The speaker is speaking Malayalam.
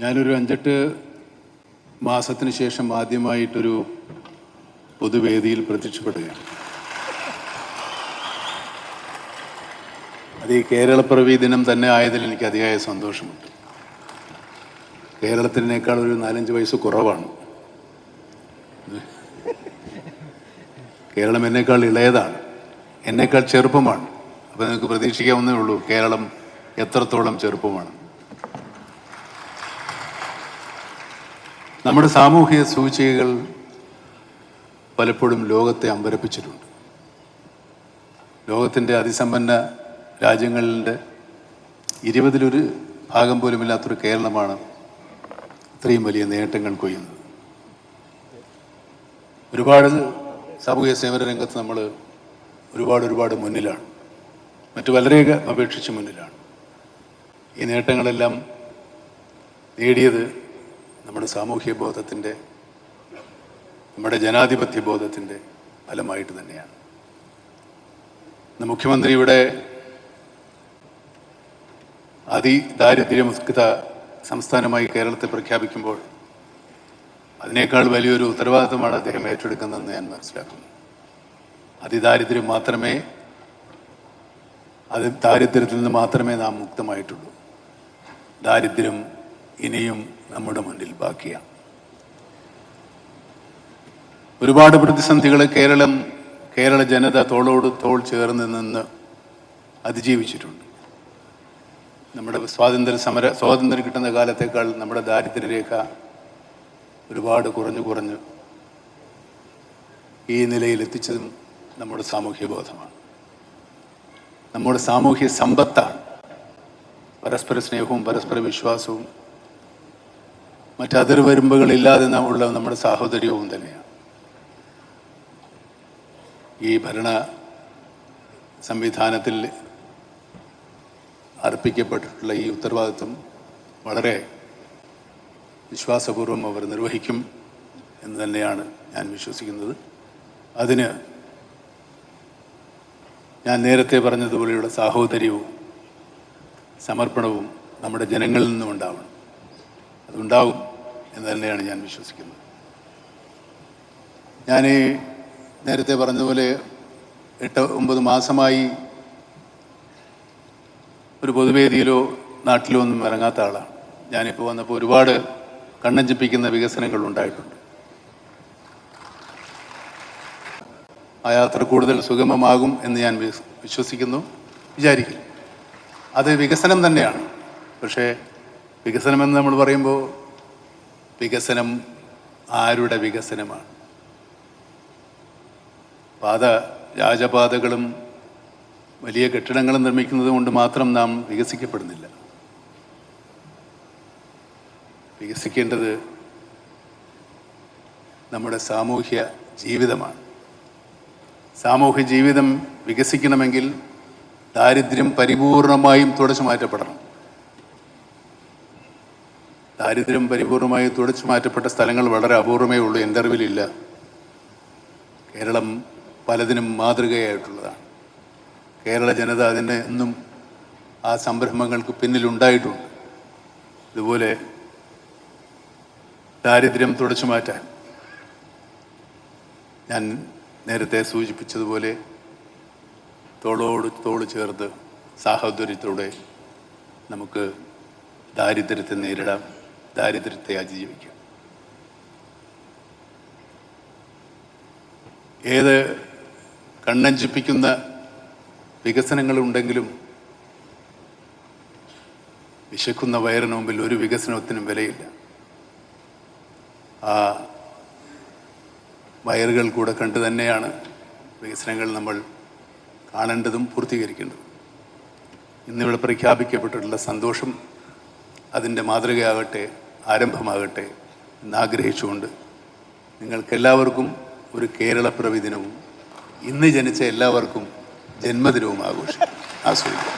ഞാനൊരു 5-8 മാസത്തിന് ശേഷം ആദ്യമായിട്ടൊരു പൊതുവേദിയിൽ പ്രത്യക്ഷപ്പെടുകയാണ്. അത് ഈ കേരളപ്പിറവി ദിനം തന്നെ ആയതിൽ എനിക്ക് അതിയായ സന്തോഷമുണ്ട്. കേരളത്തിനേക്കാൾ ഒരു 4-5 വയസ്സ് കുറവാണ്. കേരളം എന്നേക്കാൾ ഇളയതാണ്, എന്നേക്കാൾ ചെറുപ്പമാണ്. അപ്പോൾ നിങ്ങൾക്ക് പ്രതീക്ഷിക്കാവുന്നേ ഉള്ളൂ കേരളം എത്രത്തോളം ചെറുപ്പമാണ്. നമ്മുടെ സാമൂഹിക സൂചികകൾ പലപ്പോഴും ലോകത്തെ അമ്പരപ്പിച്ചിട്ടുണ്ട്. ലോകത്തിൻ്റെ അതിസമ്പന്ന രാജ്യങ്ങളുടെ 20-ലൊരു ഭാഗം പോലുമില്ലാത്തൊരു കേരളമാണ് ഇത്രയും വലിയ നേട്ടങ്ങൾ കൊയ്യുന്നത്. ഒരുപാട് സാമൂഹ്യ സേവന രംഗത്ത് നമ്മൾ ഒരുപാട് മുന്നിലാണ്, മറ്റു വളരെയൊക്കെ അപേക്ഷിച്ച് മുന്നിലാണ്. ഈ നേട്ടങ്ങളെല്ലാം നേടിയത് നമ്മുടെ സാമൂഹ്യ ബോധത്തിൻ്റെ, നമ്മുടെ ജനാധിപത്യ ബോധത്തിൻ്റെ ഫലമായിട്ട് തന്നെയാണ്. ഇന്ന് മുഖ്യമന്ത്രിയുടെ അതിദാരിദ്ര്യമുക്ത സംസ്ഥാനമായി കേരളത്തെ പ്രഖ്യാപിക്കുമ്പോൾ അതിനേക്കാൾ വലിയൊരു ഉത്തരവാദിത്തമാണ് അദ്ദേഹം ഏറ്റെടുക്കുന്നതെന്ന് ഞാൻ മനസ്സിലാക്കുന്നു. അതിദാരിദ്ര്യം മാത്രമേ, ദാരിദ്ര്യത്തിൽ നിന്ന് മാത്രമേ നാം മുക്തമായിട്ടുള്ളൂ. ദാരിദ്ര്യം ഇനിയും നമ്മുടെ മുന്നിൽ ബാക്കിയാണ്. ഒരുപാട് പ്രതിസന്ധികൾ കേരള ജനത തോളോട് തോൾ ചേർന്ന് നിന്ന് അതിജീവിച്ചിട്ടുണ്ട്. നമ്മുടെ സ്വാതന്ത്ര്യം കിട്ടുന്ന കാലത്തേക്കാൾ നമ്മുടെ ദാരിദ്ര്യരേഖ ഒരുപാട് കുറഞ്ഞു ഈ നിലയിൽ എത്തിച്ചതും നമ്മുടെ സാമൂഹ്യ ബോധമാണ്, നമ്മുടെ സാമൂഹ്യ സമ്പത്താണ്. പരസ്പര സ്നേഹവും പരസ്പര വിശ്വാസവും മറ്റതിർവരുമ്പുകളില്ലാതെ ഉള്ള നമ്മുടെ സാഹോദര്യവും തന്നെയാണ്. ഈ ഭരണ സംവിധാനത്തിൽ അർപ്പിക്കപ്പെട്ടിട്ടുള്ള ഈ ഉത്തരവാദിത്വം വളരെ വിശ്വാസപൂർവ്വം അവർ നിർവഹിക്കും എന്ന് തന്നെയാണ് ഞാൻ വിശ്വസിക്കുന്നത്. അതിന് ഞാൻ നേരത്തെ പറഞ്ഞതുപോലെയുള്ള സാഹോദര്യവും സമർപ്പണവും നമ്മുടെ ജനങ്ങളിൽ നിന്നും ഉണ്ടാവണം. അതുണ്ടാവും എന്ന് തന്നെയാണ് ഞാൻ വിശ്വസിക്കുന്നത്. ഞാൻ നേരത്തെ പറഞ്ഞതുപോലെ 8-9 മാസമായി ഒരു പൊതുവേദിയിലോ നാട്ടിലോ ഒന്നും ഇറങ്ങാത്ത ആളാണ്. ഞാനിപ്പോൾ വന്നപ്പോൾ ഒരുപാട് കണ്ണഞ്ചിപ്പിക്കുന്ന വികസനങ്ങൾ ഉണ്ടായിട്ടുണ്ട്. ആ യാത്ര കൂടുതൽ സുഗമമാകും എന്ന് ഞാൻ വിചാരിക്കുന്നു. അത് വികസനം തന്നെയാണ്. പക്ഷേ വികസനമെന്ന് നമ്മൾ പറയുമ്പോൾ വികസനം ആരുടെ വികസനമാണ്? രാജപാതകളും വലിയ കെട്ടിടങ്ങളും നിർമ്മിക്കുന്നത് കൊണ്ട് മാത്രം നാം വികസിക്കപ്പെടുന്നില്ല. വികസിക്കേണ്ടത് നമ്മുടെ സാമൂഹ്യ ജീവിതമാണ്. സാമൂഹ്യ ജീവിതം വികസിക്കണമെങ്കിൽ ദാരിദ്ര്യം പരിപൂർണമായും തുടച്ചു മാറ്റപ്പെടണം. ദാരിദ്ര്യം പരിപൂർണമായും തുടച്ചു മാറ്റപ്പെട്ട സ്ഥലങ്ങൾ വളരെ അപൂർവമേ ഉള്ളൂ. എൻ്റെ അറിവിലില്ല. കേരളം പലതിനും മാതൃകയായിട്ടുള്ളതാണ്. കേരള ജനത അതിന് എന്നും ആ സംരംഭങ്ങൾക്ക് പിന്നിലുണ്ടായിട്ടുണ്ട്. ഇതുപോലെ ദാരിദ്ര്യം തുടച്ചു മാറ്റാൻ ഞാൻ നേരത്തെ സൂചിപ്പിച്ചതുപോലെ തോളോട് തോള് ചേർത്ത് സാഹോദര്യത്തോടെ നമുക്ക് ദാരിദ്ര്യത്തെ നേരിടാം, ദാരിദ്ര്യത്തെ അതിജീവിക്കാം. ഏത് കണ്ണഞ്ചിപ്പിക്കുന്ന വികസനങ്ങളുണ്ടെങ്കിലും വിശക്കുന്ന വയറിന് മുമ്പിൽ ഒരു വികസനത്തിനും വിലയില്ല. ആ വയറുകൾ കൂടെ കണ്ടു തന്നെയാണ് വികസനങ്ങൾ നമ്മൾ കാണേണ്ടതും പൂർത്തീകരിക്കേണ്ടതും. ഇന്നിവിടെ പ്രഖ്യാപിക്കപ്പെട്ടിട്ടുള്ള സന്തോഷം അതിൻ്റെ മാതൃകയാകട്ടെ, ആരംഭമാകട്ടെ എന്നാഗ്രഹിച്ചുകൊണ്ട് നിങ്ങൾക്കെല്ലാവർക്കും ഒരു കേരളപ്പിറവി ദിനവും ഇന്ന് ജനിച്ച എല്ലാവർക്കും ജന്മദിനവും ആസ്വദിക്കാം.